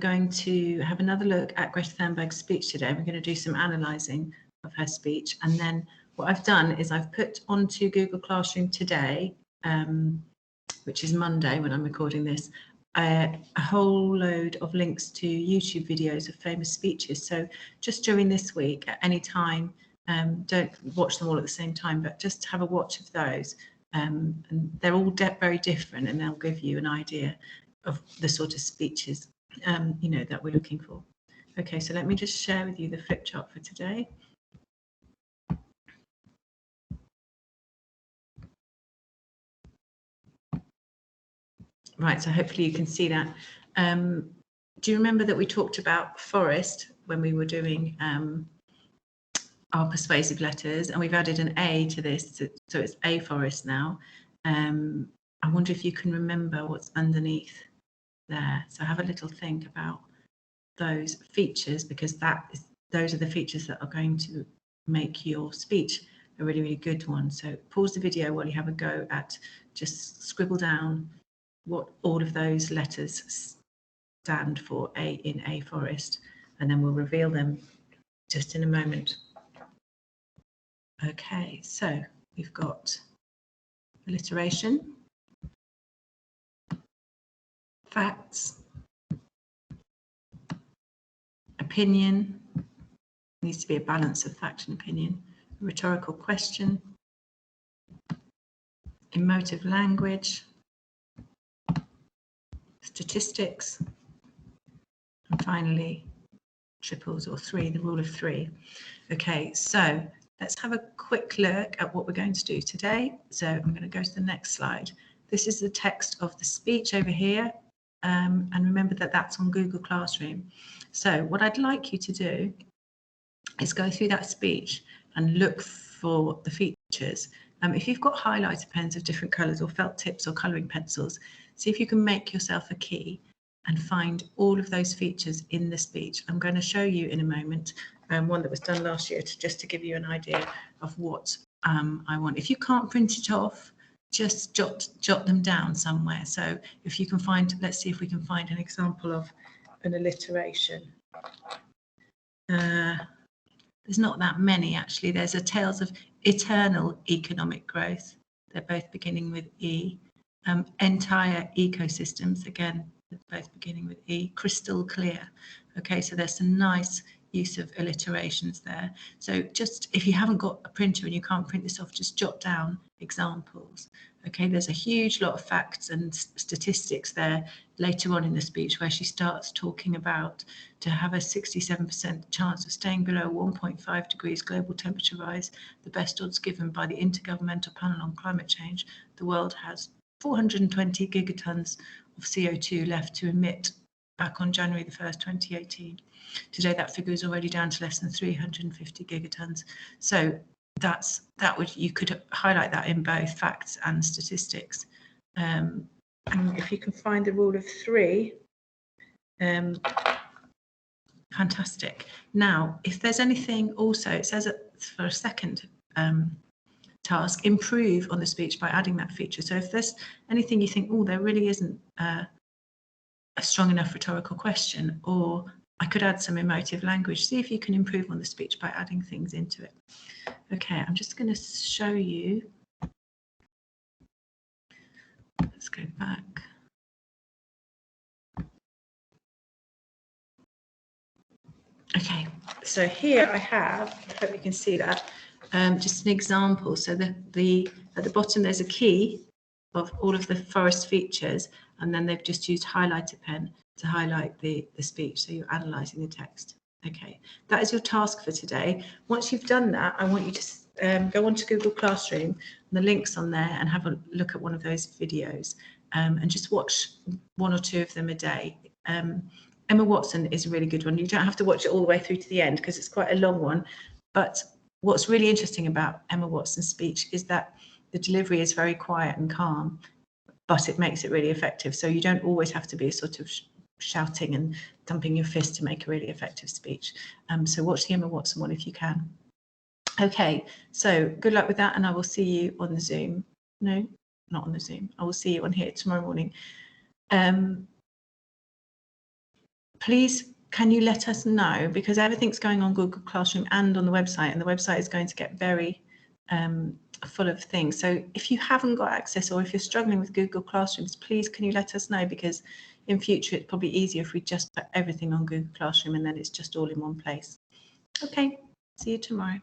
going to have another look at Greta Thunberg's speech today. We're going to do some analysing of her speech. And then what I've done is I've put onto Google Classroom today, which is Monday when I'm recording this, a whole load of links to YouTube videos of famous speeches. So just during this week, at any time, don't watch them all at the same time, but just have a watch of those. And they're all very different, and they'll give you an idea of the sort of speeches you know, that we're looking for. Okay, so let me just share with you the flip chart for today. Right, so hopefully you can see that. Do you remember that we talked about forest when we were doing our persuasive letters, and we've added an A to this, so it's a forest now. I wonder if you can remember what's underneath there. So have a little think about those features, because those are the features that are going to make your speech a really, really good one. So pause the video while you have a go at just scribble down what all of those letters stand for in a forest, and then we'll reveal them just in a moment. Okay, so we've got alliteration, facts, opinion, needs to be a balance of fact and opinion, rhetorical question, emotive language, statistics, and finally triples or three, the rule of three. Okay, so let's have a quick look at what we're going to do today. So I'm going to go to the next slide. This is the text of the speech over here. And remember that that's on Google Classroom. So what I'd like you to do is go through that speech and look for the features. If you've got highlighter pens of different colours or felt tips or colouring pencils, see if you can make yourself a key and find all of those features in the speech. I'm going to show you in a moment one that was done last year just to give you an idea of what I want. If you can't print it off, just jot them down somewhere. So if you can find, let's see if we can find an example of an alliteration. There's not that many actually. There's a Tales of Eternal Economic Growth. They're both beginning with E. Entire ecosystems, again, they're both beginning with E. Crystal clear. Okay, so there's some nice use of alliterations there. So just if you haven't got a printer and you can't print this off, just jot down examples. Okay, there's a huge lot of facts and statistics there later on in the speech where she starts talking about to have a 67% chance of staying below 1.5 degrees global temperature rise, the best odds given by the Intergovernmental Panel on Climate Change. The world has 420 gigatons of CO2 left to emit back on January the 1st, 2018. Today, that figure is already down to less than 350 gigatons. So you could highlight that in both facts and statistics. And if you can find the rule of three, fantastic. Now, if there's anything also, it says for a second task, improve on the speech by adding that feature. So if there's anything you think, oh, there really isn't a strong enough rhetorical question, or I could add some emotive language, see if you can improve on the speech by adding things into it. Okay, I'm just going to show you. Let's go back. Okay, so here I have, I hope you can see that, just an example. So at the bottom there's a key of all of the forest features, and then they've just used highlighter pen to highlight the speech, so you're analysing the text. Okay, that is your task for today. Once you've done that, I want you to go onto Google Classroom, and the link's on there, and have a look at one of those videos, and just watch one or two of them a day. Emma Watson is a really good one. You don't have to watch it all the way through to the end because it's quite a long one, but what's really interesting about Emma Watson's speech is that the delivery is very quiet and calm, but it makes it really effective. So you don't always have to be sort of shouting and thumping your fist to make a really effective speech. So watch the Emma Watson one if you can. Okay, so good luck with that, and I will see you on the Zoom. No, not on the Zoom. I will see you on here tomorrow morning. please, can you let us know, because everything's going on Google Classroom and on the website, and the website is going to get very full of things. So if you haven't got access, or if you're struggling with Google Classrooms, please can you let us know, because in future it's probably easier if we just put everything on Google Classroom and then it's just all in one place. Okay, see you tomorrow.